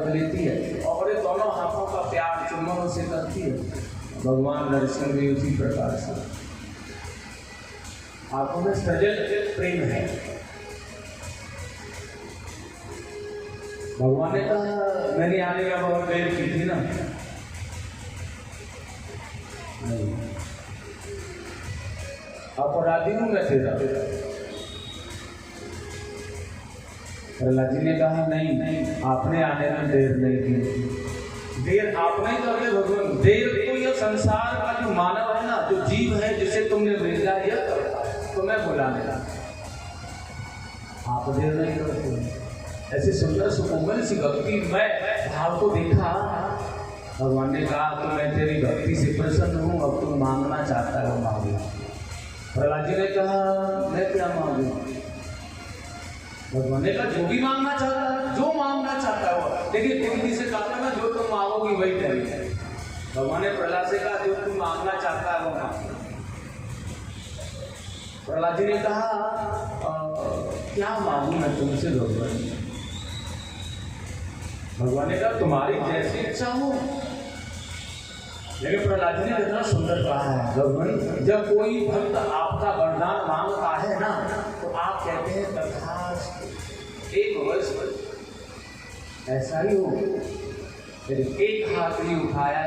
लेती है और ये दोनों हाथों का प्यार चुम्बनों से करती है। भगवान दर्शन भी उसी प्रकार से आंखों में सजल प्रेम है। भगवान ने कहा मैंने आने का बहुत देर की थी ना, नहीं अपराधी हूं मैं तेरा। प्रहलाद जी ने कहा नहीं आपने आने में देर नहीं की। देर आपने ही कर भगवान, देर तो यह संसार का जो मानव है ना, जो जीव है जिसे तुमने भेजा यह करता है, तो मैं बुलाने लगा। आप देर नहीं करते। ऐसी सुंदर सुकोमल सी भक्ति मैं भाव को देखा। भगवान ने कहा तो मैं तेरी भक्ति से प्रसन्न हूँ, अब तुम मांगना चाहता है वो मांगो। प्रहलाद जी ने कहा मैं क्या मांगू? भगवान ने कहा जो भी मांगना चाहता है, जो मांगना चाहता है वो। लेकिन कुंती से कहा ना जो तुम मांगोगी वही करेंगे। भगवान ने प्रहलाद से कहा जो तुम मांगना चाहता है वो मांगो। प्रहलाद जी ने कहा क्या मांगू मैं तुमसे भगवान? भगवान ने कहा तुम्हारी जैसी इच्छा हो। लेकिन प्रहलाद जी ने इतना सुंदर कहा है भगवान, जब कोई भक्त आपका वरदान मांगता है ना तो आप कहते हैं तथास्तु। एक वर्ष ऐसा ही हो, एक हाथ नहीं उठाया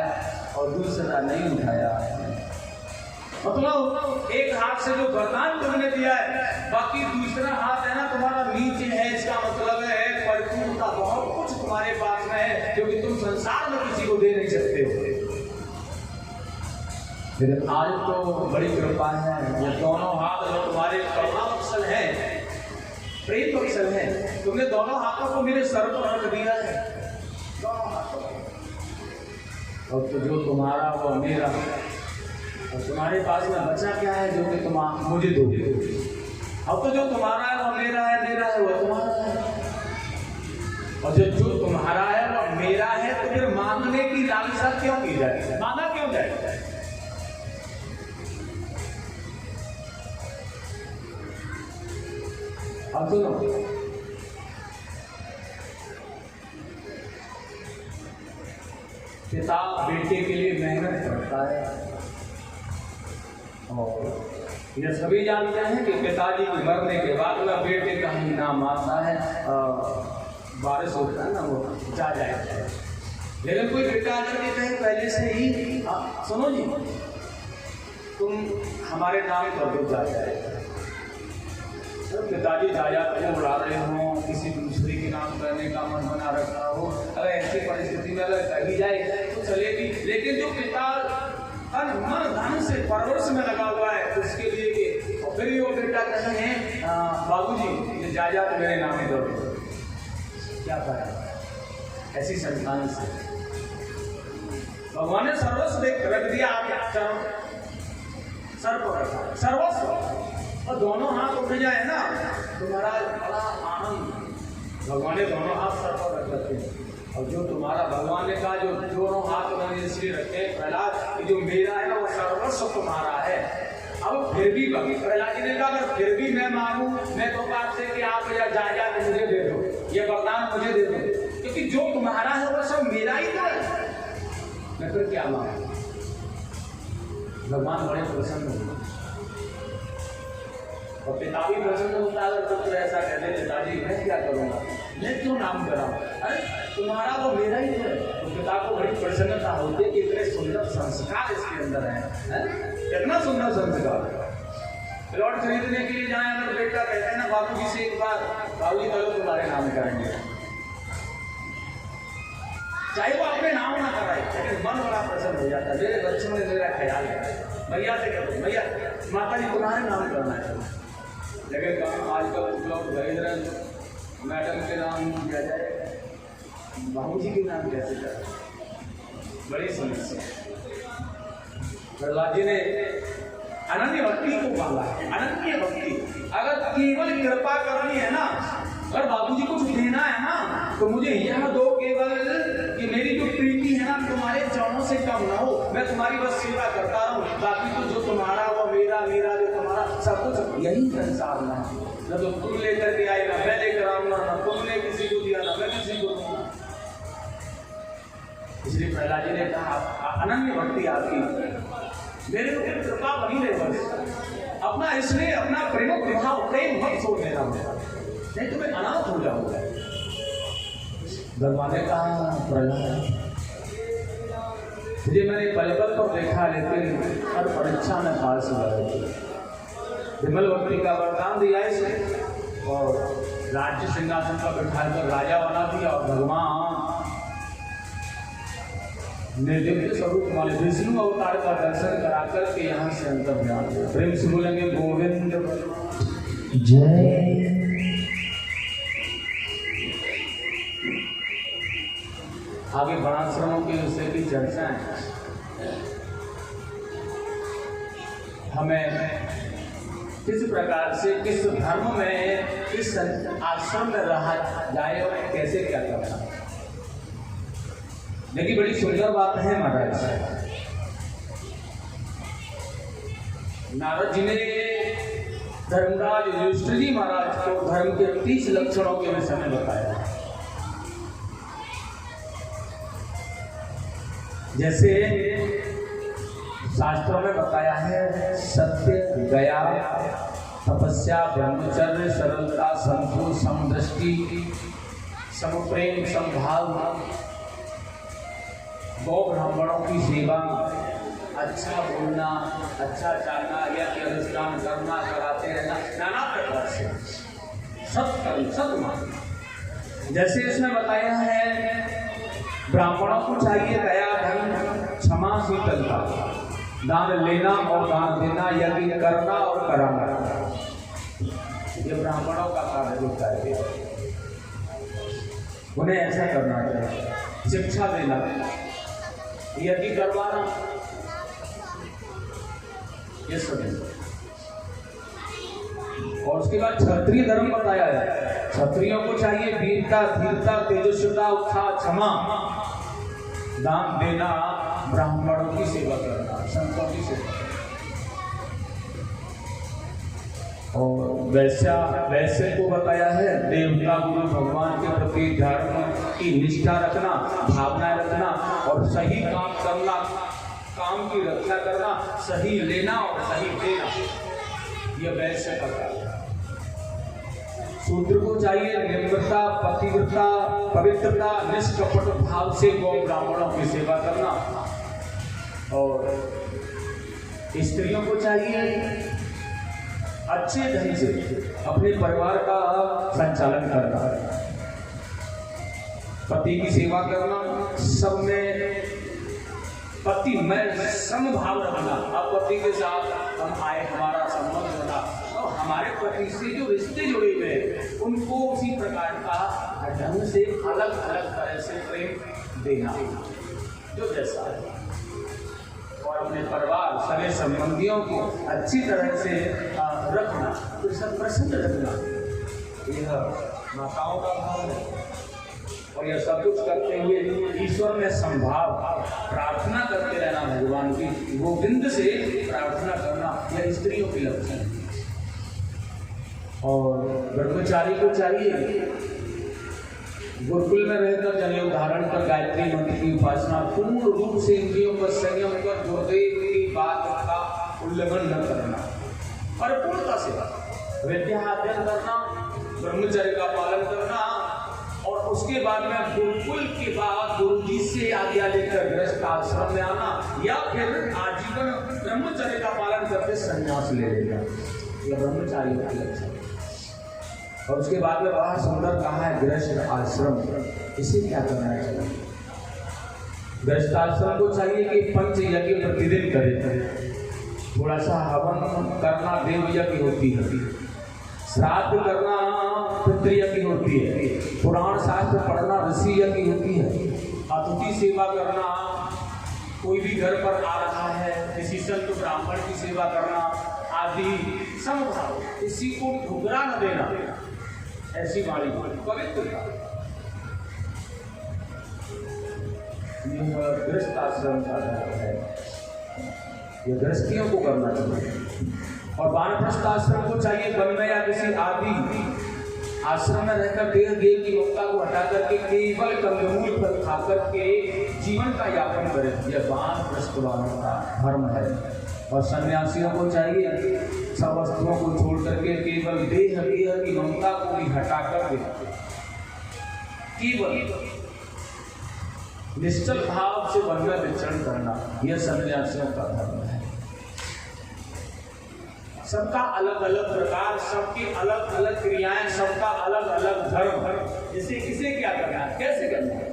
और दूसरा नहीं उठाया। मतलब एक हाथ से जो वरदान तुमने दिया है, बाकी दूसरा हाथ है ना तुम्हारा नीचे है। इसका मतलब है परिपूर्णता बहुत कुछ तुम्हारे पास में है जो कि तुम संसार में किसी को दे नहीं सकते हो। लेकिन आज तो बड़ी कृपा है, ये दोनों हाथ जो तुम्हारे करुणा बक्सल है, प्रेम बक्सल है, तुमने दोनों हाथों को मेरे सर पर रख दिया है, दोनों हाथों। और तो जो तुम्हारा वो मेरा, और तुम्हारे पास में बचा क्या है जो कि तुम मुझे दोगे? अब तो जो तुम्हारा है वो मेरा है, मेरा है वो तुम्हारा है। और जो तुम्हारा है वो मेरा है, तो फिर मांगने की लालसा क्यों की जाए? मांगा क्यों जाए? अब सुनो, पिता बेटे के लिए मेहनत करता है और ये सभी जानते हैं कि पिताजी के मरने के बाद में बेटे का ही नाम आता है। बारिश होता है ना वो जा जाएगा। लेकिन कोई बेटा आकर के कहे पहले से ही सुनो जी तुम हमारे नाम कर दो जा जाएगा। तो पिताजी जाया को उड़ा रहे हो, किसी दूसरे के नाम करने का मन बना रखा हो, अगर ऐसी परिस्थिति में अगर कही जाए तो चलेगी। लेकिन जो पिता मन धन से परवरिश में लगा हुआ है उसके लिए कि और फिर वो बेटा कहते हैं बाबूजी ये जायदाद मेरे नाम कर दो, क्या करें ऐसी संतान से? भगवान ने सर्वस्व रख दिया, आप सर पर रखा सर्वस्व और दोनों हाथ उठ जाए ना तुम्हारा बड़ा आनंद। भगवान ने दोनों हाथ सर पर रख रखे और जो तुम्हारा भगवान ने कहा जो दोनों हाथ उन्होंने इसलिए रखे प्रहलाद जो मेरा है ना वो सर्वस्व तुम्हारा है। अब फिर भी प्रहलाद जी ने कहा अगर फिर भी मैं मांगू मैं तो बात से कि आप जायदाद मुझे दे दो, ये वरदान मुझे दे दो, क्योंकि जो तुम्हारा है वो सब मेरा ही तो है, मैं फिर क्या मांगू? भगवान बड़े प्रसन्न हुए और पिता भी प्रसन्न होता है। पुत्र ऐसा कहते पिताजी मैं क्या करूँगा, मैं क्यों नाम कराऊँ, अरे तुम्हारा वो मेरा ही है। तो पिता को बड़ी प्रसन्नता होती है कि इतने सुंदर संस्कार इसके अंदर है, कितना सुंदर संस्कार। प्लॉट खरीदने के लिए जाए अगर बेटा कहते हैं ना बाबूजी से एक बार बाबूजी चलो तुम्हारे नाम करेंगे, चाहे वो अपने नाम ना कराए लेकिन मन बड़ा प्रसन्न हो जाता है। मेरे बच्चों ने मेरा ख्याल है, मैया से कहते मैया माता जी तुम्हारे नाम करना है। लेकिन आजकल लोग खरीद रहे मैडम के नाम किया जाए, बाबूजी के नाम कैसे करें, बड़ी समस्या। प्रहलाद जी ने अनन्य भक्ति को मांगा है, अनन्य भक्ति। अगर केवल कृपा करनी है ना, अगर बाबूजी को कुछ देना है ना तो मुझे यह दो केवल कि मेरी जो प्रीति है ना तुम्हारे चरणों से कम ना हो, मैं तुम्हारी बस सेवा करता रहूं, बाकी तो जो तुम्हारा वो मेरा, मेरा जो तुम्हारा, सब कुछ यही संसार में है। न तो तुम लेकर के आए ना मैं लेकर आऊंगा, ना तुमने किसी को दिया ना मैं किसी को दूंगा। श्री प्रहलाद जी ने कहा अनन्य भक्ति आपकी, मेरे ऊपर कृपा बनी रहे बस, अपना इसलिए अपना प्रेम विभाव प्रेम मत छोड़ देना होगा, नहीं तुम्हें अनाथ हो जाओगे। भगवान ने कहा प्रहलाद तुझे मैंने पल पल पर देखा, लेकिन हर परीक्षा में पास हुआ है। विमल भक्ति का वरदान दिया इसे और राज्य सिंहासन पर बिठाकर राजा बना दिया। और भगवान ने दिव्य स्वरूप वाले विष्णु अवतार का दर्शन करा करके यहाँ से अंतर ध्यान दिया। प्रेम से बोलेंगे गोविंद जय। आगे वर्णाश्रमों के विषय की चर्चा है। हमें किस प्रकार से किस धर्म में किस आश्रम में रहा जाए और कैसे क्या करना। लेकिन बड़ी सुंदर बात है महाराज, नारद जी ने धर्मराज युधिष्ठिर जी महाराज को धर्म के 30 लक्षणों के विषय में बताया। जैसे शास्त्रों में बताया है सत्य, दया, तपस्या, ब्रह्मचर्य, सरलता, संतोष, समदृष्टि, समप्रेम, समभाव, गौ ब्राह्मणों की सेवा, अच्छा बोलना, अच्छा चालना, यज्ञ अनुष्ठान करना, कराते रहना, नाना प्रकार से सत्कर्म सत्मान। जैसे इसमें बताया है ब्राह्मणों को चाहिए दया, धर्म, क्षमा, शीतलता, दान लेना और दान देना, यज्ञ करना और कराना, ये ब्राह्मणों का कार्य होता है। उन्हें ऐसा करना चाहिए। शिक्षा देना, यज्ञ करवाना, ये सब। और उसके बाद क्षत्रिय धर्म बताया है। क्षत्रियों को चाहिए वीरता, धीरता, तेजस्विता, उत्साह, क्षमा, दान देना, ब्राह्मणों की सेवा करना, संतों की सेवा करना। और वैश्य को बताया है देवता, गुरु, भगवान के प्रति धर्म की निष्ठा रखना, भावनाएं रखना और सही काम करना, काम की रक्षा करना, सही लेना और सही देना, यह वैश्य का कार्य है। शूद्र को चाहिए निर्मलता, पतिव्रता, पवित्रता, निष्कपट भाव से गौ ब्राह्मणों की सेवा करना। और स्त्रियों को चाहिए अच्छे ढंग से अपने परिवार का संचालन करना, पति की सेवा करना, सब में पति में समभाव रखना। अब पति के साथ हम आए, हमारा संबंध बना और हमारे पति से जो रिश्ते जुड़े हुए हैं उनको उसी प्रकार का ढंग से अलग अलग तरह से प्रेम देना जो जैसा है। और अपने परिवार सगे संबंधियों को अच्छी तरह से रखना, तो सब प्रसन्न रखना, यह माताओं का भाव है। और यह सब कुछ करते हुए ईश्वर में संभाव प्रार्थना करते रहना, भगवान की गोविंद से प्रार्थना करना, यह स्त्रियों की लक्षण है। और ब्रह्मचारी को चाहिए गुरुकुल में रहकर जनेऊ धारण कर गायत्री मंत्र की उपासना, पूर्ण रूप से इंद्रियों पर संयम कर गुरुदेव की बात का उल्लंघन न करना, परिपूर्णता से विद्या अध्ययन करना, ब्रह्मचर्य का पालन करना। और उसके बाद में गुरुकुल के बाद गुरुजी से आज्ञा लेकर गृहस्थ आश्रम में आना या फिर आजीवन ब्रह्मचर्य का पालन करके संन्यास ले लेना, यह ब्रह्मचारी का लक्षण है। और उसके बाद में बड़ा सुंदर कहा है गृहस्थ आश्रम, इसे क्या करना चाहिए। गृहस्थ आश्रम को चाहिए कि पंच यज्ञ प्रतिदिन करे, थोड़ा सा हवन करना देव यज्ञ होती है, श्राद्ध करना पितृ यज्ञ होती है, पुराण शास्त्र पढ़ना ऋषि यज्ञ होती है, अतिथि सेवा करना, कोई भी घर पर आ रहा है किसी संत ब्राह्मण की सेवा करना आदि समभाव, किसी को ठुकरा न देना, ऐसी वाणी पवित्रता, यह गृहस्थ आश्रम का धर्म है, यह गृहस्थियों को करना चाहिए। और वानप्रस्थ आश्रम को चाहिए वन में या किसी आदि आश्रम में रहकर देह की ममता को हटा करके केवल कंदमूल फल खा करके जीवन का यापन करें, यह वानप्रस्थ वालों का धर्म है। और सन्यासियों को चाहिए सब वस्तुओं को छोड़ करके केवल देह की ममता को भी हटा कर केवल निश्चल भाव से वन में विचरण करना, यह सन्यासियों का धर्म है। सबका अलग अलग प्रकार, सबकी अलग अलग क्रियाएं, सबका अलग अलग धर्म। इसे किसे क्या करना है, कैसे करना है,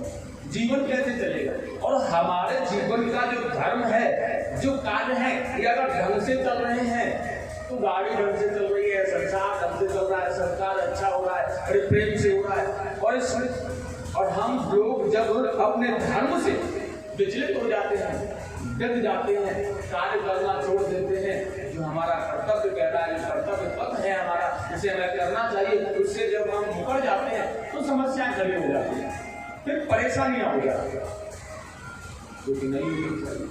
जीवन कैसे चलेगा। और हमारे जीवन का जो धर्म है, जो कार्य है, ये अगर ढंग से चल रहे हैं तो गाड़ी ढंग से चल रही है, संसार ढंग से चल रहा है, संस्कार अच्छा हो रहा है, बड़े प्रेम से हो रहा है। और हम लोग जब अपने धर्म से विचलित हो जाते हैं, डग जाते हैं, कार्य करना छोड़ देते हैं, जो हमारा कर्तव्य कह रहा है, जो कर्तव्य पथ है हमारा, जिसे हमें करना चाहिए, उससे जब हम मुकर जाते हैं तो समस्याएं खड़ी हो जाती हैं, फिर परेशानियां हो जाती हैं, जो कि नहीं होनी चाहिए।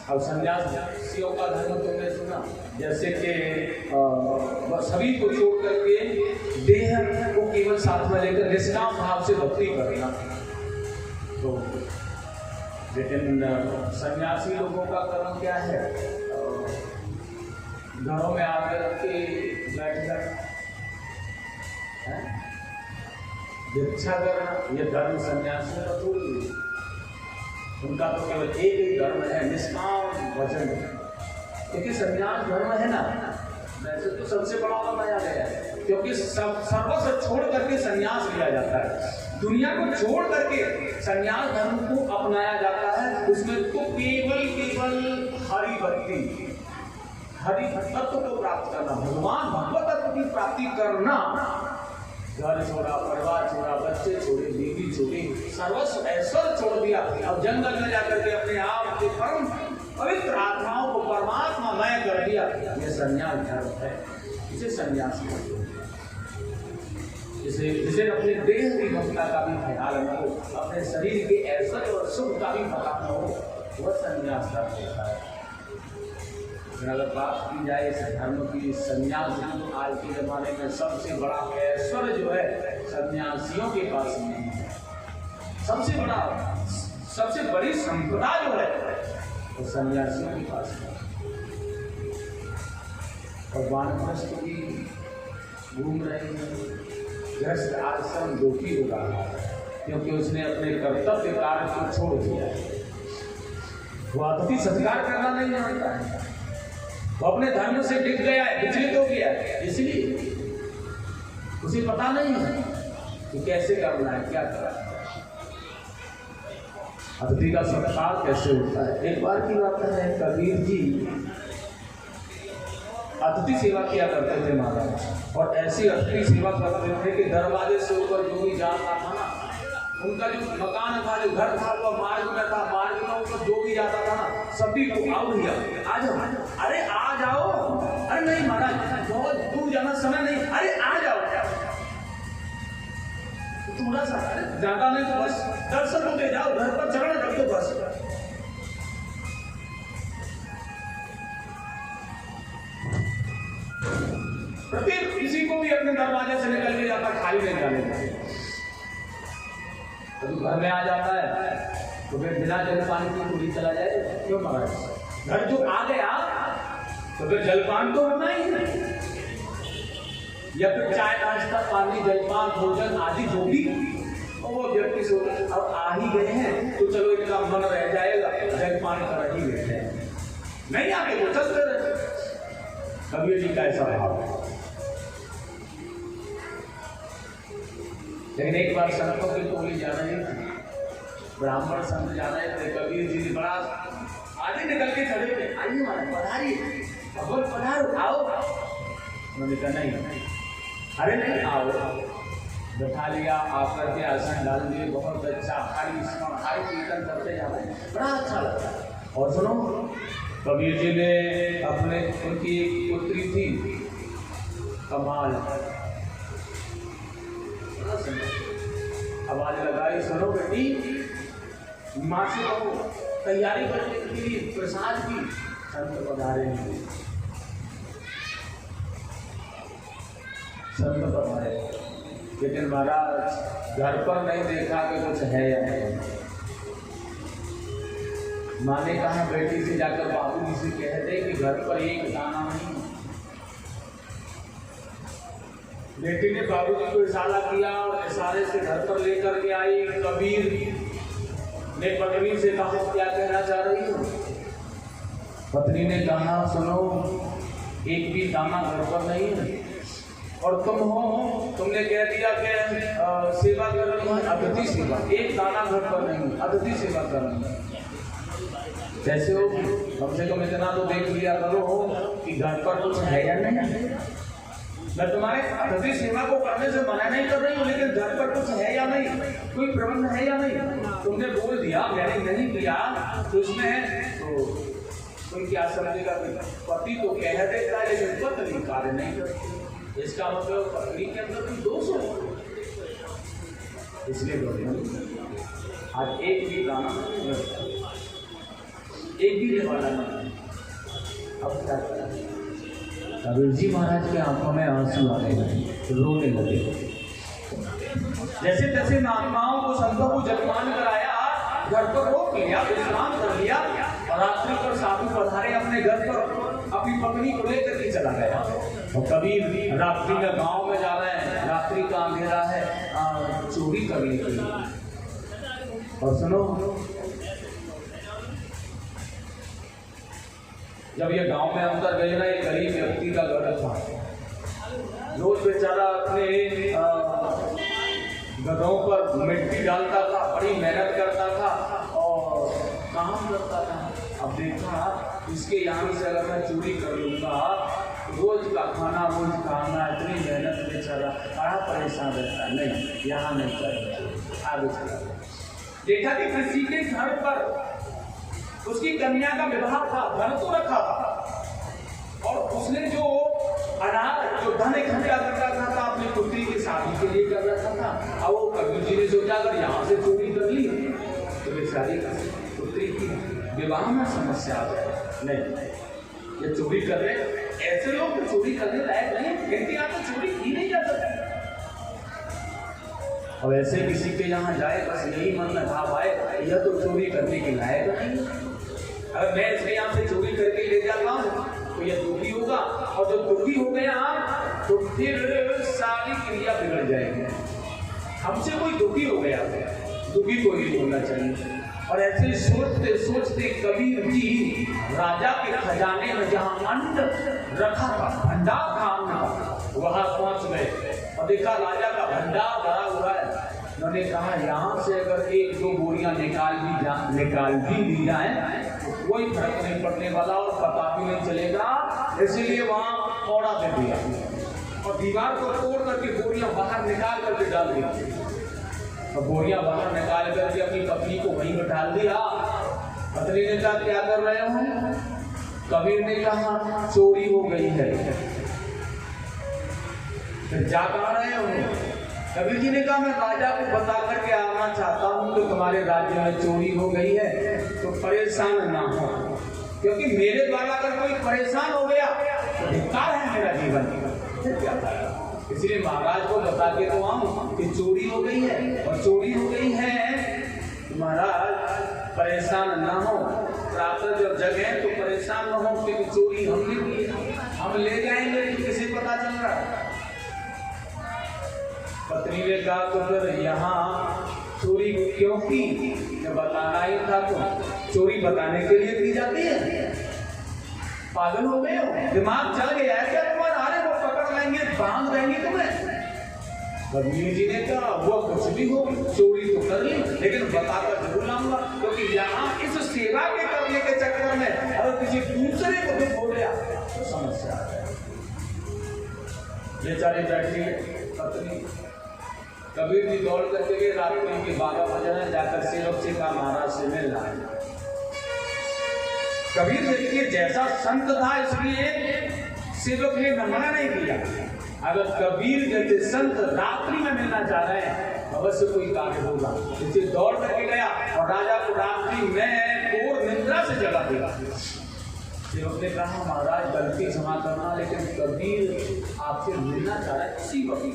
अब सन्यासियों का धर्म तुमने सुना, जैसे कि सभी को छोड़ करके देह को केवल साथ में लेकर निष्काम भाव से भक्ति करना। तो लेकिन सन्यासी लोगों का कर्म क्या है, घरों में आकर के बैठकर भिक्षा करना, ये धर्म सन्यासियों का थोड़ी, उनका तो केवल एक ही धर्म है, निष्काम भजन। क्योंकि सन्यास धर्म है ना, वैसे तो सबसे बड़ा बनाया गया है, क्योंकि सर्वस्व छोड़ करके सन्यास लिया जाता है, दुनिया को छोड़ करके सन्यास धर्म को अपनाया जाता है। उसमें तो केवल हरि भक्ति, हरि तत्व को प्राप्त करना, भगवान भगवत तत्व की प्राप्ति करना, घर छोड़ा, परिवार छोड़ा, बच्चे छोड़े, बीवी छोड़ी, सर्वस्व ऐश्वर्य छोड़ दिया, अब जंगल में जाकर के अपने आप के परम पवित्र आत्माओं को परमात्मामय कर दिया, यह सन्यास धर्म है। इसे सन्यास कहते हैं। जिसे अपने देह की ममता का भी ख्याल न हो, अपने शरीर के ऐश्वर्य और सुख का भी पता न हो, वह सन्यास धर्म होता है। अगर बात की जाए इस धर्म की, सन्यास जो आज के जमाने में सबसे बड़ा ऐश्वर्य जो है सन्यासियों के पास नहीं है। सबसे बड़ा, सबसे बड़ी संपदा जो है वो सन्यासियों के पास है। और वानप्रस्थ भी घूम रहे हैं, गृहस्थ आश्रम दुखी हो रहा है, क्योंकि उसने अपने कर्तव्य कार्य को छोड़ दिया है। वो अतिथि सत्कार करना नहीं जानता है, वो अपने धर्म से डिग गया है, विचलित हो गया है, इसलिए उसे पता नहीं है कि कैसे करना है, क्या करना है, अतिथि का सत्कार कैसे होता है। एक बार की बात है, कबीर जी अतिथि सेवा किया करते थे महाराज, और ऐसी अतिथि सेवा करते थे कि दरवाजे से ऊपर जो भी जाता था ना, उनका जो मकान था, जो घर था, वो मार्ग में था, मार्ग में ऊपर जो भी जाता था ना, सभी को आओ भैया आ जाओ, अरे आ जाओ, अरे नहीं महाराज बहुत दूर जाना, समय नहीं, अरे आ जाओ, थोड़ा सा, अरे ज्यादा नहीं तो बस दर्शन होते जाओ, घर पर चढ़ना रख दो बस। प्रत्येक किसी को भी अपने दरवाजे से निकल के जाता, खाली नहीं जाने का। तो घर में आ जाता है तो फिर बिना जलपान की पूरी चला जाए, क्यों महाराज? घर जो आ गया तो फिर जलपान तो होना ही नहीं, या फिर चाय नाश्ता पानी जलपान भोजन आदि जो भी, और वो व्यक्ति सोच अब आ ही गए हैं तो चलो इनका मन रह जाएगा, जलपान कर ही गए हैं, नहीं आगे तो चलते रहे। कबीर जी का ऐसा भाव है। लेकिन एक बार संतों की टोली जा रही थी, ब्राह्मण संत जा रहे थे, कबीर जी बड़ा आगे निकल के खड़े थे, आइए महाराज पधारिए, भगवान पधारो, आओ। उन्होंने कहा नहीं, अरे नहीं आओ, बैठा लिया, आकर के आसन डाल दिए, बहुत अच्छा, हरि कीर्तन करते जा रहे हैं, बड़ा अच्छा लगता है। और सुनो, कबीर जी ने अपने, उनकी एक पुत्री थी कमाल, आवाज लगाई, सुनो बेटी, माँ से कहो तैयारी करने के लिए प्रसाद की, संत पधारे हैं। संत पधारे, लेकिन महाराज घर पर नहीं देखा कि कुछ है या नहीं। माँ ने कहा बेटी से जाकर बाबूजी से कह दे कि घर पर एक दाना नहीं। बेटी ने बाबूजी को इशारा किया और इशारे से घर पर लेकर के आई। कबीर ने पत्नी से कहा क्या कहना चाह रही हो? पत्नी ने कहा सुनो, एक भी दाना घर पर नहीं है और तुम हो, तुमने कह दिया कि सेवा करनी है, अतिथि सेवा, एक दाना घर पर नहीं, अतिथि सेवा करनी है। जैसे हो कम से कम इतना तो देख लिया करो कि घर पर कुछ है या नहीं। मैं तुम्हारे अतिथि सेवा को करने से मना नहीं कर रही हूँ, लेकिन घर पर कुछ है या नहीं, कोई प्रबंध है या नहीं। तुमने बोल दिया, मैंने नहीं किया, तो इसमें तो तुम क्या समझेगा? पति तो कह देता है लेकिन पत्नी कार्य नहीं करती, इसका मतलब पत्नी के अंदर कोई दोष हो। इसलिए आज एक भी दाना, एक भी लेवाला नहीं। अब क्या करें? कबीर जी महाराज के आंखों में आंसू आने लगे, रोने लगे। जैसे तैसे महात्माओं को संतों को जलपान कराया, घर पर रोक लिया, विश्राम कर लिया और रात्रि पर साधु पधारे अपने घर पर, अपनी पत्नी को लेकर के चला गया। और कबीर रात्रि में गांव में जा रहे हैं, रात्रि का अंधेरा है, चोरी करने के लिए। और सुनो, जब ये गांव में अंदर गए ना, एक गरीब व्यक्ति का घर था। रोज बेचारा अपने गधों पर मिट्टी डालता था, बड़ी मेहनत करता था और काम करता था। अब देखा इसके यहाँ से अगर मैं चोरी कर लूँगा, रोज का खाना रोज खाना, इतनी मेहनत, बेचारा बड़ा परेशान रहता है। नहीं, यहाँ नहीं चाहिए, आगे चला। देखा कि किसी के घर पर उसकी कन्या का विवाह था, धन तो रखा था और उसने जो अनाज, जो धन इकट्ठा कर रखा था अपनी पुत्री की शादी के लिए कर रखा था। अब वो कबीर जी ने सोचा अगर यहाँ से चोरी कर ली तो बेचारी पुत्री की विवाह में समस्या आ जाए। नहीं, ये चोरी कर रहे, ऐसे लोग तो चोरी करने लायक नहीं, इनके यहाँ तो चोरी की नहीं जा सकती। और ऐसे किसी के यहाँ जाए बस यही मन में भाव आए, यह तो चोरी करने के लायक नहीं। अगर मैं इसके यहाँ से चोरी करके ले जाता हूँ तो यह दुखी होगा, और जब दुखी हो गया तो फिर सारी क्रिया बिगड़ जाएगी। हमसे कोई दुखी हो गया, दुखी को नहीं होना चाहिए। और ऐसे सोचते सोचते कबीर जी राजा के खजाने में जहाँ अन्न रखा था, भंडार था अन्न का, वहां पहुंच गए और देखा राजा का भंडार भरा हुआ है। उन्होंने कहा यहाँ से अगर एक दो बोरियां निकाल भी दी जाए तो कोई फर्क नहीं पड़ने वाला और पता भी नहीं चलेगा। इसीलिए वहां कौड़ा दे दिया और दीवार को तोड़ करके बोरियां बाहर निकाल करके डाल दी। तो बोरियां बाहर निकाल करके अपनी पत्नी को वहीं पर डाल दिया। पत्नी ने कहा क्या कर रहे हो? कबीर ने कहा चोरी हो गई है। फिर जा कहाँ रहे हो? कबीर जी ने कहा मैं राजा को बता करके आना चाहता हूँ कि तुम्हारे राज्य में चोरी हो गई है, तो परेशान ना हो, क्योंकि मेरे द्वारा अगर कोई परेशान हो गया तो धिक्कार है मेरा जीवन। इसलिए महाराज को बता के तो आऊँ कि चोरी हो गई है, और चोरी हो गई है तो महाराज परेशान ना हो। प्रातः जब जगह तो परेशान ना हो, क्योंकि चोरी हमने की, हम ले जाएंगे तो किसे पता चल रहा है। पत्नी ने कहा तो फिर यहाँ चोरी क्यों की? जब बताना ही था तो चोरी बताने के लिए की जाती है? पागल हो गए हो? दिमाग चल गया है क्या तुम्हारा? अरे वो पकड़ लेंगे, बांध देंगे तुम्हें। कबीर जी ने कहा वो कुछ भी हो, चोरी तो कर ली लेकिन बताकर जरूर लाऊंगा, क्योंकि यहाँ इस सेवा के करने के चक्कर में अगर किसी दूसरे को दुख हो गया तो समस्या आ जाए। बेचारे बैठी पत्नी, कबीर जी दौड़ करके गए, रात्रि के 12 बजे जाकर सेवक से कहा महाराज से मिल रहा है। कबीर देखिए जैसा संत था इसलिए सेवक ने मना नहीं किया। अगर कबीर जैसे संत रात्रि में मिलना चाह रहे हैं अवश्य कोई कार्य होगा। इसलिए दौड़ करके गया और राजा को रात्रि में घोर निद्रा से जगा दिया। सेवक ने कहा महाराज गलती क्षमा करना, लेकिन कबीर आपसे मिलना चाह रहा है किसी वक्त।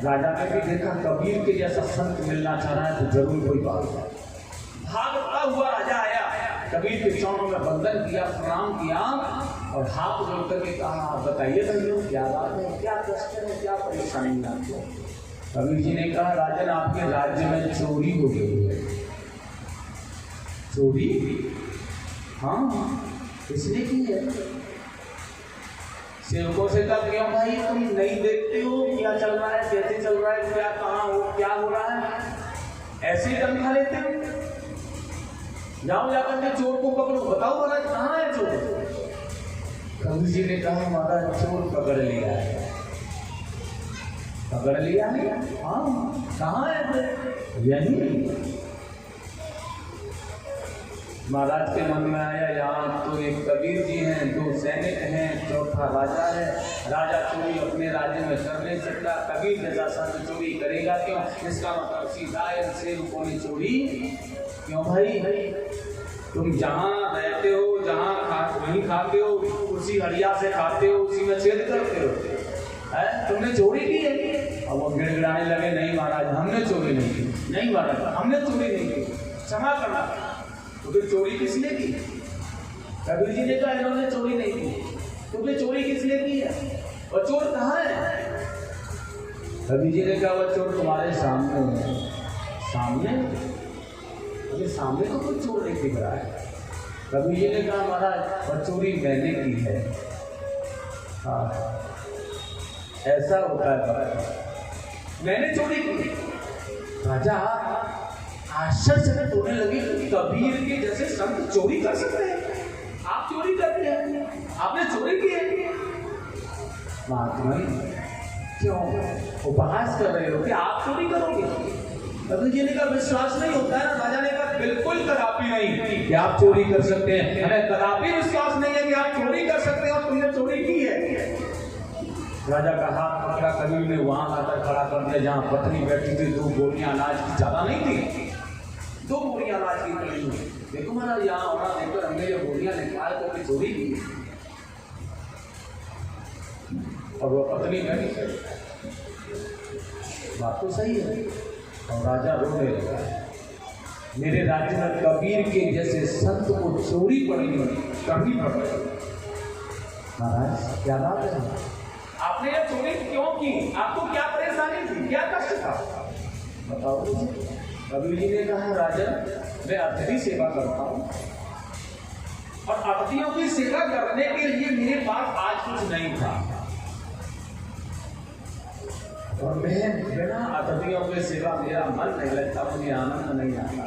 राजा ने भी देखा कबीर के जैसा संत मिलना चाह रहा है तो जरूर कोई बात है। भागता हुआ राजा आया, कबीर के चरणों में वंदन किया, प्रणाम किया और हाथ जोड़ करके कहा बताइए भैया क्या बात है, क्या कष्ट है, क्या परेशानी है आपको। कबीर जी ने कहा राजन आपके राज्य में चोरी हो गई है। चोरी? हाँ, किसने की है? सेवकों से कहा क्यों भाई तुम नहीं देखते हो क्या चल रहा है, कैसे चल रहा है, क्या कहाँ हो, क्या हो रहा है, ऐसे ही दम खा लेते हो। जाओ जाकर के चोर को पकड़ो, बताओ महाराज कहाँ है चोर। कबीर जी ने कहा महाराज चोर पकड़ लिया है। पकड़ लिया है? हाँ, कहाँ है? यही। महाराज के मन में आया यहाँ तो एक कबीर जी हैं, दो सैनिक हैं, चौथा राजा है। राजा चोरी अपने राज्य में कर नहीं सकता, कबीर जैसा संत चोरी करेगा क्यों? इसका मतलब सीधा सेवकों ने चोरी क्यों भाई? तुम जहाँ रहते हो, जहाँ वहीं खाते हो, उसी हड़िया से खाते हो, उसी में छेद करते हो, है? तुमने चोरी की है? अब वो गिड़गिड़ाने लगे नहीं महाराज हमने चोरी नहीं की। नहीं महाराज हमने चोरी नहीं की, क्षमा करना। तो फिर चोरी किसने की? कबीर जी ने कहा इन्होंने चोरी नहीं की। तो फिर चोरी किसने की है और चोर कहाँ है? कबीर जी ने कहा वो चोर तुम्हारे सामने है। सामने? अरे सामने तो कोई चोर नहीं दिख रहा है। कबीर जी ने कहा महाराज वो चोरी मैंने की है। हाँ ऐसा होता है, मैंने चोरी की। राजा आश्चर्य से तोड़ने लगे कि कबीर के जैसे संत चोरी कर सकते हैं। आप चोरी करते हैं, आपने चोरी की है। महात्मा क्यों उपहास कर रहे हो कि आप चोरी करोगे? कबीर जी ने कहा विश्वास नहीं होता है ना। राजा ने कहा बिल्कुल कदापि नहीं कि आप चोरी कर सकते हैं, हमें कदापि विश्वास नहीं है कि आप चोरी कर सकते हैं और तुमने चोरी की है। राजा का हाथ पकड़ा, कबीर ने वहां आकर खड़ा कर दिया जहां पत्नी बैठी थी। 2 बोरियां अनाज की, ज्यादा नहीं थी, 2 बोरियां अनाज की पड़ी हुई। देखो महाराज यहाँ होना देखकर हमने ये बोरियां निकाल करके चोरी की और वो पत्नी बैठी थी। बात तो सही है। और राजा रोने लगा, मेरे राज्य में कबीर के जैसे संत को चोरी करनी पड़ रही। महाराज क्या बात है, आपने ये चोरी क्यों की? आपको क्या परेशानी थी, क्या कष्ट था, बताओ। कबीर जी ने कहा राजन मैं अतिथि सेवा करता हूँ और अतिथियों की सेवा करने के लिए मेरे पास आज कुछ नहीं था और मैं बिना अतिथियों की सेवा मेरा मन नहीं लगता, मुझे आनंद नहीं आता।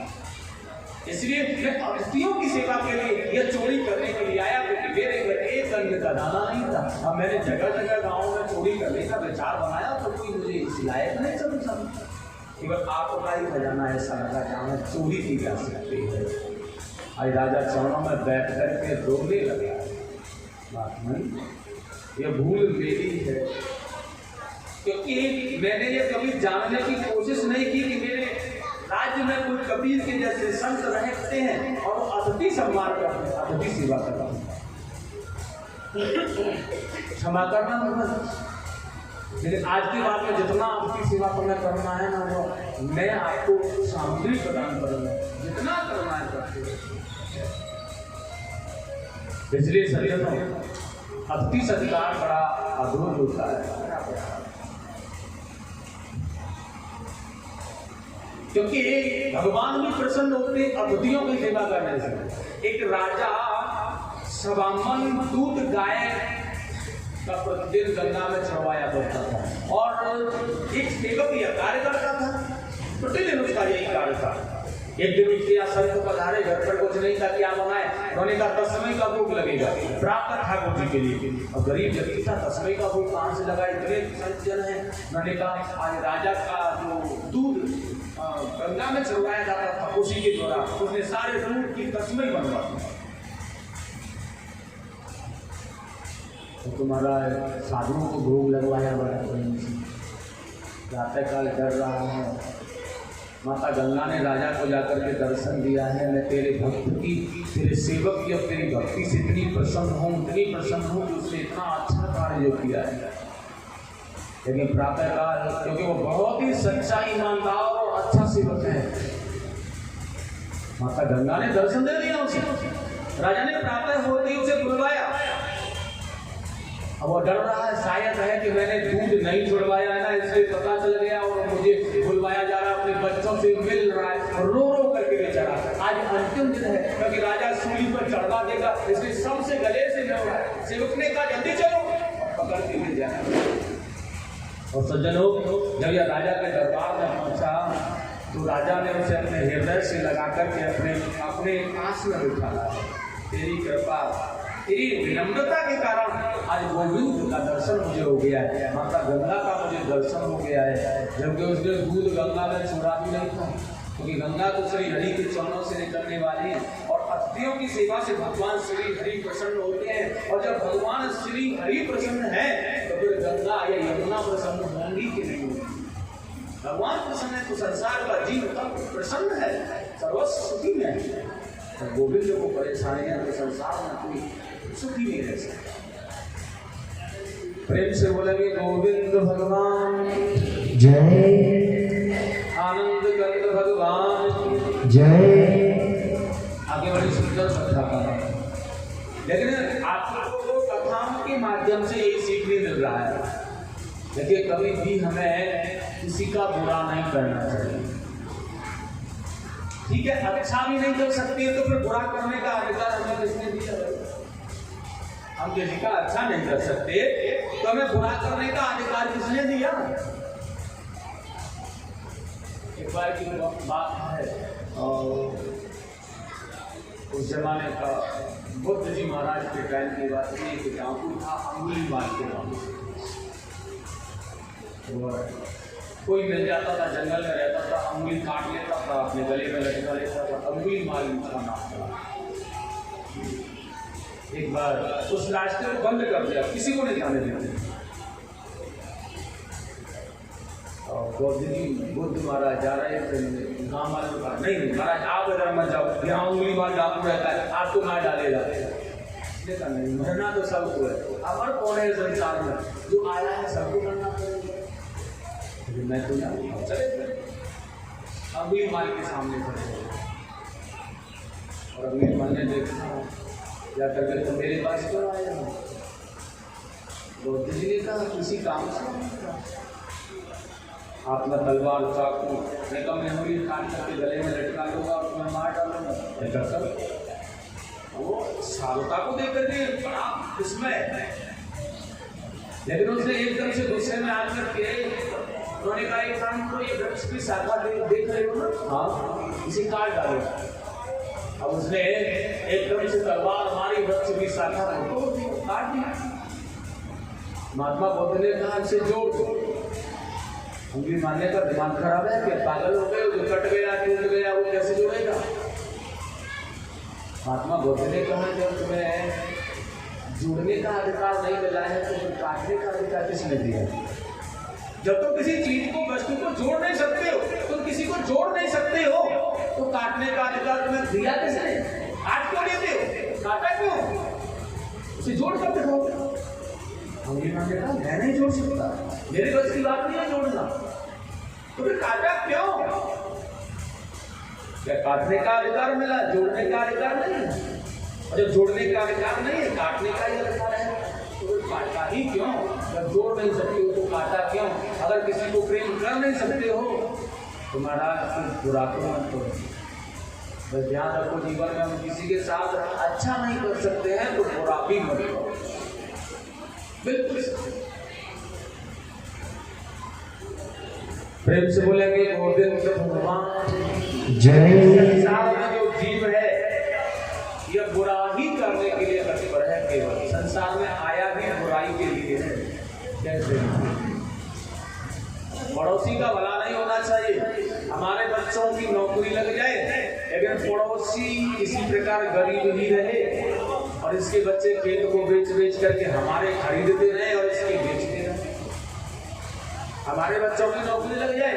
इसलिए मैं अतिथियों की सेवा के लिए यह चोरी करने के लिए आया क्योंकि मेरे घर एक अन्न का दाना नहीं था। अब मैंने जगह जगह गाँव में चोरी करने का विचार बनाया तो कोई मुझे इस लायक नहीं समझा। केवल आपका ही खजाना ऐसा लगा जहाँ में चोरी की जा सकती है। आज राजा चरणों में बैठ करके रोने लगा। बात नहीं, यह भूल मेरी है क्योंकि मैंने ये कभी जानने की कोशिश नहीं की कि मेरे राज्य में कोई कबीर के जैसे संत रहते हैं और वो अतिथि सम्मान करते हैं, अतिथि सेवा करते हैं। क्षमा करना मतलब, लेकिन आज के बाद में जितना अतिथि सेवा करना है ना वो मैं आपको सामग्री प्रदान करूंगा, जितना करना है करते। इसलिए सज्जनों अतिथि सत्कार बड़ा अद्भुत होता है क्योंकि भगवान भी प्रसन्न होते अतिथियों की सेवा करने से। एक राजा सवामन दूध गाय का प्रतिदिन गंगा में चढ़वाया करता था और एक सेवक यह कार्य करता था, प्रतिदिन उसका यही कार्य था। एक दिन उसके यहाँ संत पधारे, घर पर कुछ नहीं था, क्या बनाए? उन्होंने कहा तस्मै का भोग लगेगा प्राप्त ठाकुर जी के लिए। और गरीब व्यक्ति था, तस्मै का भोग कहाँ से लगा? इतने संत जन है। उन्होंने कहा आज राजा का जो दूध गंगा में चढ़वाया जाता था उसी के द्वारा उसने सारे दूध की तस्मै बनवा दी। तो तुम्हारा साधुओं को भोग लगवाया बड़ा प्रातः काल कर रहा है, माता गंगा ने राजा को जाकर के दर्शन दिया है, मैं तेरे भक्त की, तेरे सेवक की, अब तेरी भक्ति से इतनी प्रसन्न हूँ कि उसने इतना अच्छा कार्य जो किया है। लेकिन प्रातःकाल, क्योंकि वो बहुत ही सच्चा, ईमानदार और अच्छा सेवक है, माता गंगा ने दर्शन दे दिया उसे। राजा ने प्रातः होते ही उसे बुलवाया। अब वो डर रहा है, शायद है कि मैंने दूध नहीं छुड़वाया है ना, इसलिए पता चल गया और मुझे बुलवाया जा रहा है, अपने बच्चों से मिल रहा है और रो रो करके बेचारा। आज अंतिम दिन है, क्योंकि राजा सूली पर चढ़वा देगा, इसलिए सबसे गले से मिल रहा है। सेवक ने कहा जल्दी चलो, पकड़ के ले जाए। और सज्जनों, जब यह राजा के दरबार में पहुंचा तो राजा ने उसे अपने हृदय से लगा करके अपने पास में बिठाया। तेरी कृपा, तेरी विनम्रता के कारण आज गोविंद का दर्शन मुझे हो गया है, माता गंगा का मुझे दर्शन हो गया है। जबकि उसने दूध गंगा में छोड़ा भी नहीं था, क्योंकि गंगा तो श्री हरि के चरणों से निकलने वाली है और अतिथियों की सेवा से भगवान श्री हरि प्रसन्न होते हैं। और जब भगवान श्री हरि प्रसन्न है तो फिर गंगा या यमुना प्रसन्न होंगी कि नहीं होगी। भगवान प्रसन्न है तो संसार का जीव तब प्रसन्न है, सर्वस्व सुखी में है। तो गोविंद को परेशानी है तो संसार में कोई सुखी नहीं रह सकता। प्रेम से बोलेंगे गोविंद भगवान जय, आनंद कंद भगवान जय। आगे बड़ी सुंदर कथा का है, लेकिन आपको वो कथाओं के माध्यम से यही सीखने मिल रहा है। देखिए, कभी भी हमें किसी का बुरा नहीं करना चाहिए, ठीक है। अच्छा भी नहीं कर सकती है तो फिर बुरा करने का अधिकार हमें किसने दिया? हम किसी का अच्छा नहीं कर सकते तो हमें बुरा करने का अधिकार किसने दिया? एक बार की बात है, और उस जमाने का बुद्ध जी महाराज के टाइम की बात है कि डाकू था अंगुलीमाल के नाम से। कोई मिल जाता था, जंगल में रहता था, अंगुली काट लेता था, अपने गले में लटका लेता था, अंगुलीमाल उसका नाम था। एक बार उस रास्ते को बंद कर दिया, किसी को नहीं जाने देते। और बुद्ध महाराज जा रहे थे, गाँव वाले ने कहा नहीं महाराज आप इधर मत जाओ, यहाँ अंगुलीमाल डाकू रहता है, आपको मार डालेगा। देखा नहीं, मरना तो सबको है, अमर कौन है संसार में, जो आया है सबको मरना पड़ेगा। मैं तो चले अंगुलीमाल के सामने खड़े और अंगुलीमाल ने देखा, क्या करके तुम मेरे पास क्यों आए हो? बुद्ध जी ने कहा किसी काम से अपना तलवार चाकू मैं कम अंगुली काट करके गले में लटका लूंगा और तुम्हें मार डालूंगा। ऐसा कर वो शारुका को देख करके बड़ा विस्मय, लेकिन उसने एकदम से गुस्से में आकर के उन्होंने कहा एक काम करो, ये वृक्ष की शाखा देख रहे हो ना, हाँ इसे काट डालो। अब उसने एकदम से तलवार मारी, वृक्ष की शाखा को काट दिया। महात्मा बुद्ध ने कहा इसे जोड़ दो। उंगली मारने का दिमाग खराब है क्या? पागल हो गए? जो कट गया टूट गया वो कैसे जोड़ेगा? महात्मा बुद्ध ने कहा जब तुम्हें जोड़ने का अधिकार नहीं मिला है तो फिर काटने का अधिकार किसने दिया? जब तुम किसी चीज को, वस्तु को जोड़ नहीं सकते हो, तुम किसी को जोड़ नहीं सकते हो, तो काटने का अधिकार तुम्हें दिया किसने? काट क्यों लेते हो? काटा क्यों? उसे जोड़ कर दिखाओ। अंगुली मार के कहा मैं नहीं जोड़ सकता, मेरे बस की बात नहीं है जोड़ना, तो फिर काटा क्यों? क्या काटने का अधिकार मिला, जोड़ने का अधिकार नहीं है? और जब जोड़ने का अधिकार नहीं है, काटने का ही अधिकार है, तो फिर काटा ही क्यों? जब जोड़ नहीं सकते हो तो काटा क्यों? अगर किसी को प्रेम कर नहीं सकते हो तो महाराज बुरा तो मत करो। बस ध्यान रखो, जीवन में हम किसी के साथ अच्छा नहीं कर सकते हैं तो बुरा भी मत करो। बिल्कुल प्रेम से बोलेंगे गोविंद भगवान जय। संसार में जो जीव है यह बुरा ही करने के लिए तत्पर है, केवल संसार में आया भी बुराई के लिए है। कैसे? पड़ोसी का भला नहीं होना चाहिए। हमारे बच्चों की नौकरी लग जाए लेकिन पड़ोसी किसी प्रकार गरीब ही रहे और इसके बच्चे खेत को बेच करके हमारे खरीदते रहे और इसके बेचते रहे। हमारे बच्चों की नौकरी लग जाए,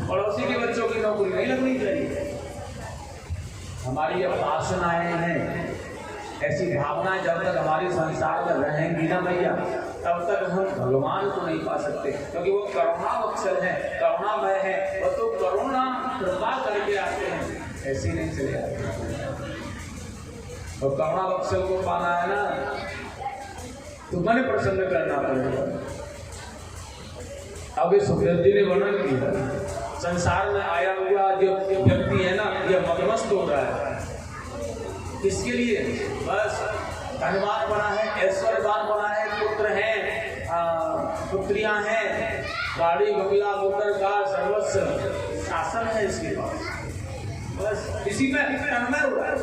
पड़ोसी के बच्चों की नौकरी नहीं लगनी चाहिए। हमारी जब वासनाएं हैं, ऐसी भावनाएं जब तक हमारे संसार में रहेंगी ना भैया, तब तक हम भगवान को नहीं पा सकते, क्योंकि वो करुणावत्सल है, करुणामय है। वो तो करुणा कृपा करके आते हैं, ऐसे नहीं चले आते। और करुणावत्सल को पाना है ना, तो मन प्रसन्न करना पड़ेगा। अब इस सुखदेव जी ने वर्णन किया, संसार में आया हुआ जो व्यक्ति है ना, यह मदमस्त हो रहा है। किसके लिए? बस धनवान बना है, ऐश्वर्यवान बना है, पुत्र हैं, पुत्रियां हैं, गाड़ी बंगला मोटर कार सर्वस्व शासन है इसके पास। बस इसी में तन्मय हुआ है,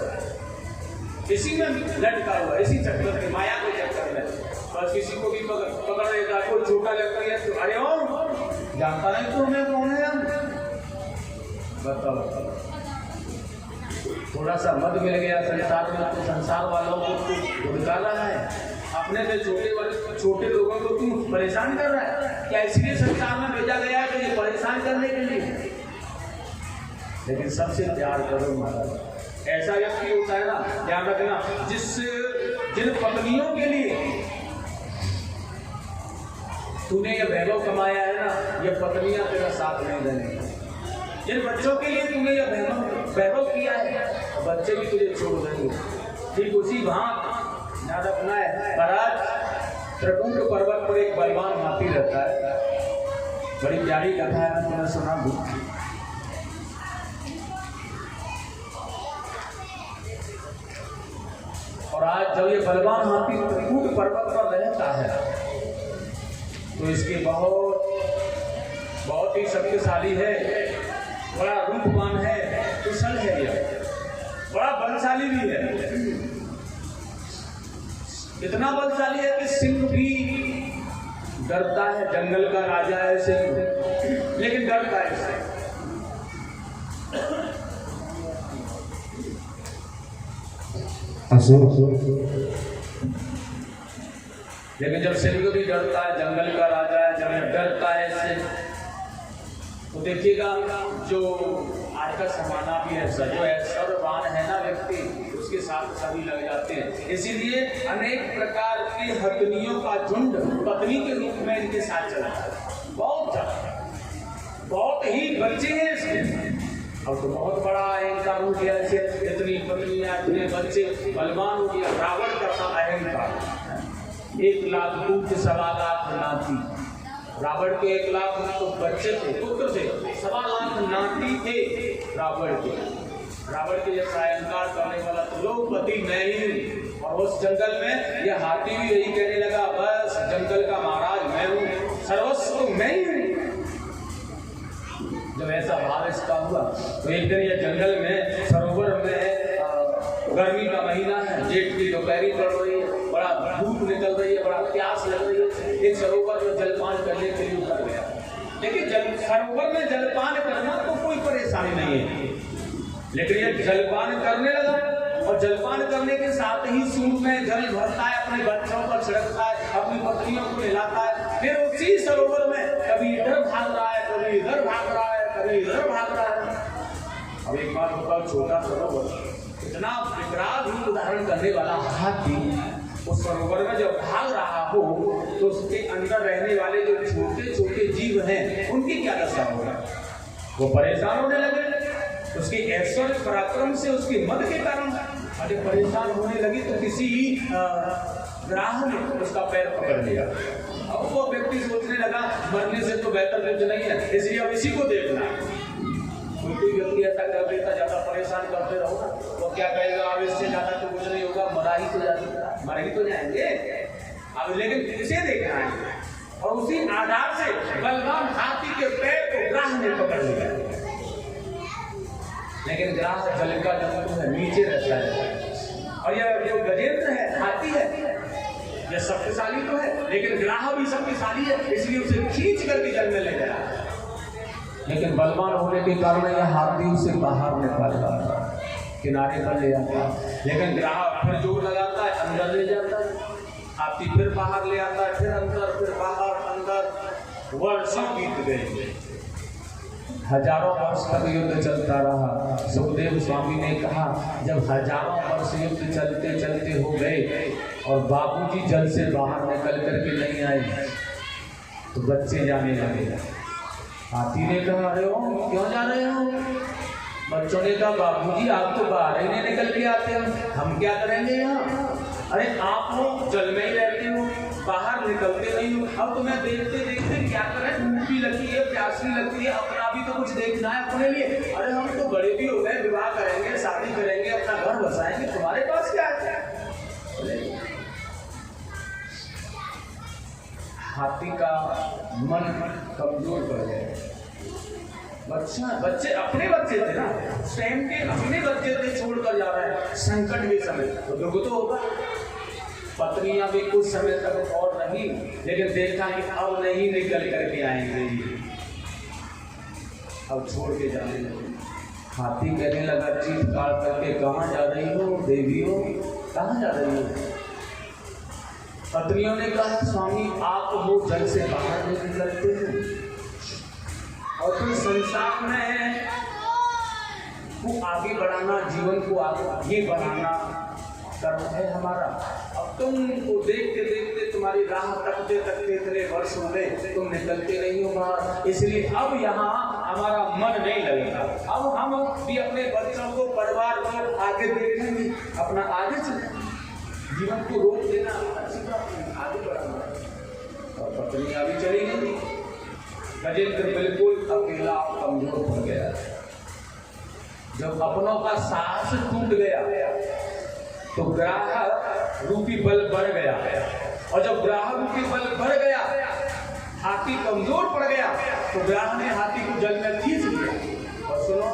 इसी में लटका हुआ है, इसी चक्कर में, माया के चक्कर में। बस किसी को भी पकड़ लेता, कोई छोटा लगता है तो अरे ओ जानता नहीं तो मैं कौन है। बताओ, थोड़ा सा मद मिल गया संसार में तो संसार वालों को तू भुड़का रहा है, अपने से छोटे लोगों को तू परेशान कर रहा है। क्या इसलिए संसार में भेजा गया है कि ये परेशान करने के लिए? लेकिन सबसे प्यार करो महाराज। ऐसा व्यक्ति होता है ना, ध्यान रखना, जिन पत्नियों के लिए तूने ये वैभव कमाया है ना, ये पत्नियां तेरा साथ नहीं देंगी। जिन बच्चों के लिए तूने ये वैभव किया है, बच्चे भी तुझे छोड़ देंगे। ठीक उसी भांति याद रखना है। महाराज त्रिकुट पर्वत पर एक बलवान हाथी रहता है, बड़ी प्यारी कथा है, मैं तुम्हें सुना दूं। और आज जब ये बलवान हाथी त्रिकुट पर्वत पर रहता है तो इसके बहुत ही शक्तिशाली है, बड़ा रूपवान है, कुशल है, यह बड़ा बलशाली भी है। इतना बलशाली है कि सिंह भी डरता है। जंगल का राजा है सिंह, लेकिन डरता है इससे। लेकिन जब सिंह भी डरता है, जंगल का राजा है, जब डरता है इससे, तो देखिएगा जो आज का जमाना भी है, जो ऐश्वर्यवान है ना व्यक्ति, उसके साथ सभी लग जाते हैं। इसीलिए अनेक प्रकार की हथनियों का झुंड पत्नी के रूप में इनके साथ चलता है। बहुत ही बच्चे हैं इसके। अब तो बहुत बड़ा अहंकार हो गया, ऐसे इतनी पत्नियां, इतने बच्चे, बलवान हो गया। रावण का था अहंकार, 1 लाख पुत्र 1.25 लाख नाती। रावण के 1 लाख तो बच्चे थे, पुत्र थे, 1.25 लाख नाती थे रावण के। रावण के जैसा अहंकार करने वाला तो लोकपति मैं ही। और उस जंगल में यह हाथी भी यही कहने लगा, बस जंगल का महाराज मैं हूँ, सर्वस्व मैं ही हूँ। जब ऐसा भाव इसका हुआ तो एक दिन यह जंगल में सरोवर में, गर्मी का महीना है, जेठ की दोपहरी पड़ रही है, बड़ा धूप निकल रही है, बड़ा प्यास लग रही है। एक सरोवर में जलपान करने के लिए उतर गया। लेकिन सरोवर में जलपान करना तो कोई परेशानी नहीं है, लेकिन ये जलपान करने लगा और जलपान करने के साथ ही सूंड में जल भरता है, अपने बच्चों पर छिड़कता है, अपनी पत्नियों को नहलाता है। फिर उसी सरोवर में कभी इधर भाग रहा है, कभी इधर भाग रहा है, कभी इधर भाग रहा है। अब एक बात बताओ, छोटा सरोवर इतना विकराल रूप धारण करने वाला हाथी उस सरोवर में जब भाग रहा हो तो उसके अंदर रहने वाले जो छोटे छोटे जीव हैं उनकी क्या दशा होगा? वो परेशान होने लगे। उसके ऐश्वर्य पराक्रम से, उसके मद के कारण अरे परेशान होने लगी तो किसी ग्राह ने उसका पैर पकड़ लिया। अब वो व्यक्ति सोचने लगा मरने से तो बेहतर कुछ नहीं है, इसलिए अब इसी को देखना है। कोई व्यक्ति ऐसा कर देता, ज्यादा परेशान करते रहो ना, वो क्या कहेगा, अब इससे ज्यादा तो कुछ नहीं होगा, मर ही तो जाएंगे। अब लेकिन इसे देखना है। और उसी आधार से बलवान हाथी के पैर को ग्राह ने पकड़ लिया। लेकिन ग्राह जल का जंतु है, नीचे रहता है। और यह जो गजेंद्र है, हाथी है, यह शक्तिशाली तो है, लेकिन ग्राह भी शक्तिशाली है, इसलिए उसे खींच करके जल में ले गया। लेकिन बलवान होने के कारण यह हाथी उसे बाहर निकालता है, किनारे पर ले आता है। लेकिन ग्राह फिर जोर लगाता है, अंदर ले जाता है। हाथी फिर बाहर ले आता है, फिर अंदर, फिर बाहर, अंदर। वर्षों बीत गए, हजारों वर्ष तक युद्ध चलता रहा। सुखदेव स्वामी ने कहा जब हजारों वर्ष युद्ध चलते चलते हो गए और बाबूजी जल से बाहर निकल करके नहीं आए तो बच्चे जाने लगे। हाथी ने कहा अरे ओ क्यों जा रहे हो? बच्चों ने कहा बाबूजी आप तो बाहर ही नहीं निकल के आते हो, हम क्या करेंगे यहाँ? अरे आप लोग जल में ही रहते हो, बाहर निकलते नहीं हो। अब तुम्हें देखते देखते क्या करें, भूख भी लगती है, प्यास भी लगती है, अपना भी तो कुछ देखना है अपने लिए। अरे हम तो बड़े भी हो गए, विवाह करेंगे, शादी करेंगे, अपना घर बसाएंगे, तुम्हारे पास क्या है? हाथी का मन कमजोर पड़ गया। बच्चे अपने बच्चे थे ना, स्वयं के अपने बच्चे थे, छोड़कर जा रहा है संकट के समय, तो दुख तो होगा। पत्नियां भी कुछ समय तक और रही, लेकिन देखा कि अब नहीं निकल करके आएंगे, अब छोड़ के जाने लगे। हाथी कहने लगा चीत्कार करके कहाँ जा रही हो देवियों, कहाँ जा रही हो? पत्नियों ने कहा स्वामी आप वो जल से बाहर नहीं निकलते हो और फिर संसार में को आगे बढ़ाना, जीवन को आगे बढ़ाना कर्म है हमारा। अब तुमको देखते देखते तुम्हारी राह तकते तकते इतने वर्ष हो गए, तुम निकलते नहीं हो बाहर, इसलिए अब यहाँ हमारा मन नहीं लगेगा। अब हम भी अपने बच्चों को, परिवार को आगे देखेंगे, अपना आगे चलेंगे, जीवन को रोक देना अच्छी बात नहीं, आगे बढ़ाना। और पत्नी अभी चली गई, गजेंद्र बिल्कुल अकेला कमजोर पड़ गया। जब अपनों का साहस टूट गया तो ग्राह रूपी बल बढ़ गया, और जब ग्राह रूपी बल बढ़ गया, हाथी कमजोर पड़ गया, तो ग्राह ने हाथी को जल में खींच लिया। और सुनो,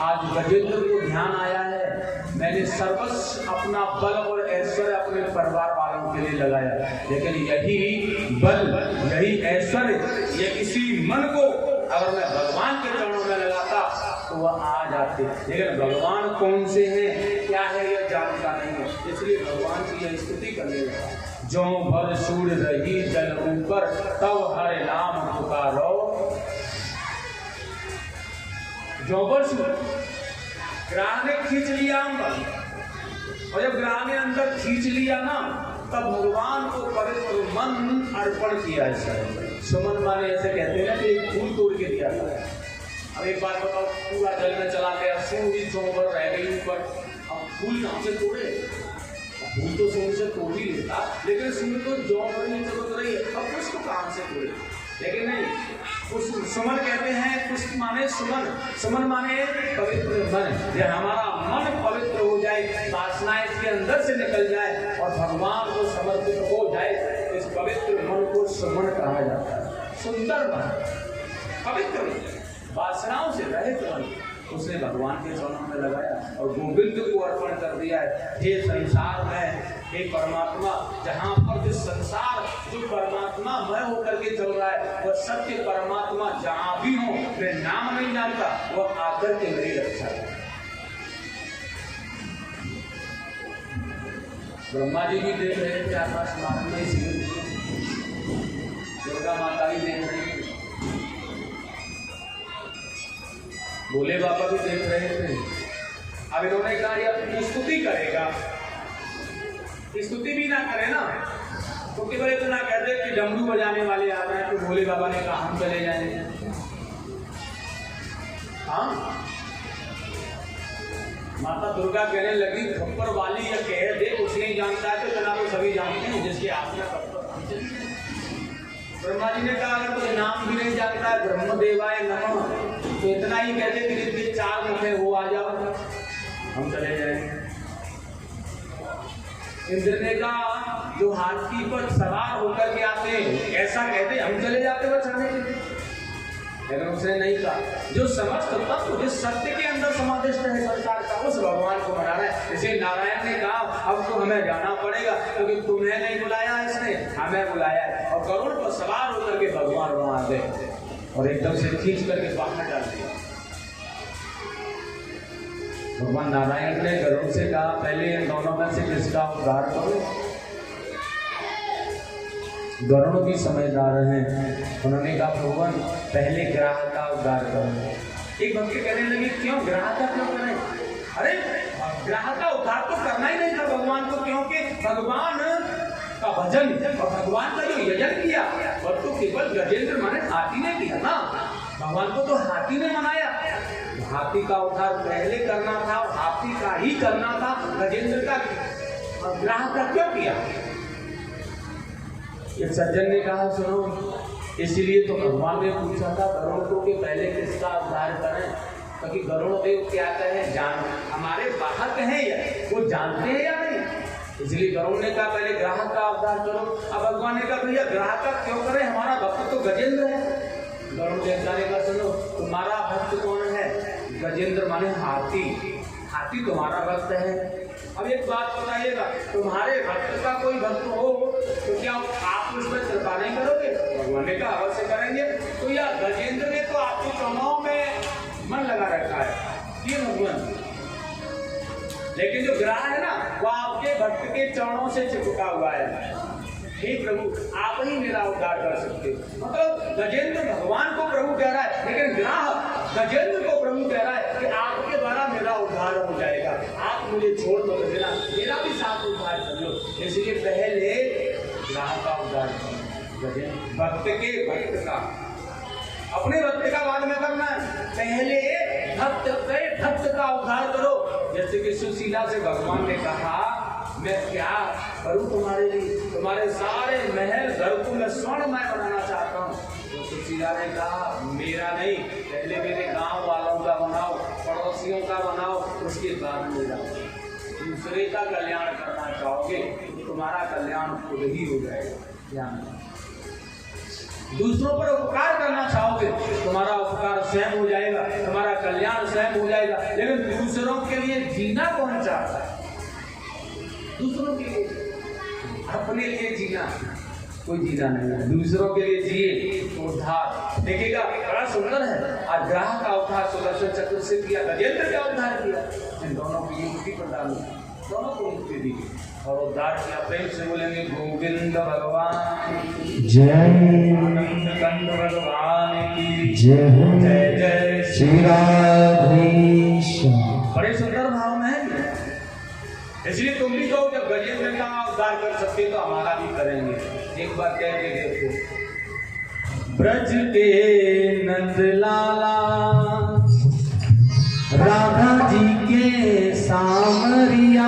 आज गजेंद्र को ध्यान आया है मैंने सर्वस्व अपना बल और ऐश्वर्य अपने परिवार वालों के लिए लगाया, लेकिन यही बल, यही ऐश्वर्य, ये इसी मन को अगर मैं भगवान के चरणों में लगाता तो वह आ जाते, लेकिन भगवान कौन से हैं, क्या है, यह जानता नहीं है। इसलिए भगवान की यह स्तुति करने लगा। जो भर सूर रही जल ऊपर तब हरे नाम पुकारो। जो भर सूर, ग्राह ने खींच लिया अंदर, और जब ग्राह ने अंदर खींच लिया ना, तब भगवान को पवित्र मन अर्पण किया। सुमन माने ऐसे कहते हैं कि एक फूल तोड़ के दिया था। अब एक बार बताओ, पूरा जल में चला गया, सूर भी चौबर रह गई ऊपर, अब फूल कहाँ से तोड़े? फूल तो सूर से तोड़ ही लेता, लेकिन सूर को जौ भरने की जरूरत रही है, अब पुष्प कहाँ से तोड़े? लेकिन नहीं, पुष्प सुमन कहते हैं, पुष्प माने सुमन, सुमन माने पवित्र मन। जब हमारा मन पवित्र हो जाए, वासनाएं इसके अंदर से निकल जाए और भगवान को समर्पित हो जाए, इस पवित्र मन को सुमन कहा जाता है। सुंदर मन, पवित्र मन, वासनाओं से रहित मन, उसने भगवान के चरणों में लगाया और गोविंद को अर्पण कर दिया है। हे संसार में, हे परमात्मा, जहाँ पर जिस संसार जो परमात्मा मैं होकर के चल रहा है, वह सत्य परमात्मा जहाँ भी हो, मैं नाम नहीं जानता, वह आकर के मेरी रक्षा है। ब्रह्मा जी भी देख रहे थे आकाश मार्ग में, दुर्गा माता भी देख रही थी, भोले बाबा भी देख रहे थे। अब इन्होंने कहा यार स्तुति करेगा, स्तुति भी ना करे ना, तो केवल इतना कहते कि डमरू बजाने वाले आ रहे हैं, तो भोले बाबा ने कहा हम चले जाएंगे। हाँ, माता दुर्गा कहने लगी खप्पर वाली या कह दे कुछ नहीं जानता है, तो जना तो सभी जानते हैं जिसके हाथ में खप्पर। ब्रह्मा जी ने कहा अगर कोई नाम भी नहीं जानता है, ब्रह्मदेवाय नमः, तो इतना ही कहते कि जिसके चार मुख है वो आ जाओ, हम चले जाएंगे। इंद्र ने कहा जो हाथी पर सवार होकर के आते हैं, ऐसा कहते हम चले जाते बचाने के लिए, लेकिन उसने नहीं कहा जो समस्त तत्व जिस सत्य के अंदर समाविष्ट है संसार का, उस भगवान को मना रहा है। इसे नारायण ने कहा अब तो हमें जाना पड़ेगा, क्योंकि तुम्हें नहीं बुलाया इसने, हमें बुलाया है। और गरुड़ पर सवार होकर के भगवान वहां आ गए और एकदम से खींच करके बाहर डाल दिया। भगवान नारायण ने गरुड़ से कहा पहले इन दोनों में से किसका उद्धार करो। गरुड़ भी समझदार हैं। उन्होंने कहा भगवान पहले ग्राह का उद्धार करो। एक भक्त कहने लगे क्यों ग्राह का क्यों करें? अरे ग्राह का उद्धार तो करना ही नहीं था भगवान को, क्योंकि भगवान का भजन और भगवान का जो यजन किया वो तो केवल गजेंद्र माने हाथी ने किया ना। भगवान को तो हाथी ने मनाया। हाथी का उद्धार पहले करना था और हाथी का ही करना था, गजेंद्र का ग्राह का क्यों किया? एक सज्जन ने कहा सुनो, इसलिए तो भगवान ने पूछा था गरुड़ को कि पहले किसका उद्धार करें, क्योंकि गरुड़ देव क्या कहे जान हमारे वाहक हैं या वो जानते हैं या नहीं, इसलिए गरुड़ ने कहा पहले ग्राहक का उद्धार करो। अब भगवान ने कहा भैया ग्राहक का क्यों करें, हमारा भक्त तो गजेंद्र है। गरुड़ देवता ने कहा सुनो तुम्हारा भक्त कौन है? गजेंद्र माने हाथी, हाथी तुम्हारा भक्त है। अब एक बात बताइएगा, तुम्हारे भक्त का कोई भक्त हो तो क्या आप उसमें कृपा नहीं करोगे? भगवान ने कहा अवश्य करेंगे। तो या गजेंद्र ने तो आपके चौनाव में मन लगा रखा है ये भगवान, लेकिन जो ग्राह है ना वो आपके भक्त के चरणों से चिपका हुआ है। हे प्रभु आप ही मेरा उद्धार कर सकते हो। मतलब गजेंद्र भगवान को प्रभु कह रहा है, लेकिन ग्राह गजेंद्र को प्रभु कह रहा है कि आपके द्वारा मेरा उद्धार हो जाएगा, आप मुझे छोड़ दो देना, मेरा भी साथ उद्धार कर लो। इसलिए पहले ग्राह का उद्धार करो, गजेंद्र भक्त के भक्त का, अपने भक्त का बाद में करना है, पहले भक्त का उद्धार करो। जैसे कि सुशीला से भगवान ने कहा मैं क्या करूं तुम्हारे लिए, तुम्हारे सारे महल घर को मैं स्वर्णमय बनाना चाहता हूँ। तो सुशीला ने कहा मेरा नहीं, पहले मेरे गांव वालों का बनाओ, पड़ोसियों का बनाओ, उसके बाद मेरा। दूसरे का कल्याण करना चाहोगे तो तुम्हारा कल्याण खुद ही हो जाएगा। ध्यान, दूसरों पर उपकार करना चाहोगे तुम्हारा उपकार स्वयं हो जाएगा, तुम्हारा कल्याण स्वयं हो जाएगा। लेकिन दूसरों के लिए जीना कौन चाहता है? दूसरों के लिए, अपने लिए जीना कोई जीना नहीं है। दूसरों के लिए जिए तो उद्धार देखिएगा बड़ा सुंदर है। आज ग्राह का उद्धार सुदर्शन चक्र से किया, गजेंद्र का उद्धार किया, इन दोनों की मुक्ति प्रदान की, दोनों को मुक्ति दी और उद्धार किया। प्रेम से बोलेंगे गोविंद भगवान जय, आनंद कंद भगवान की जय जय जय श्री राधेश्याम। बड़े सुंदर भाव में है। इसलिए तुम भी कहो जब गजेंद्र का उद्धार कर सकते तो हमारा भी करेंगे। एक बार कह के देखो, ब्रज के नंद लाला राधा जी के सामरिया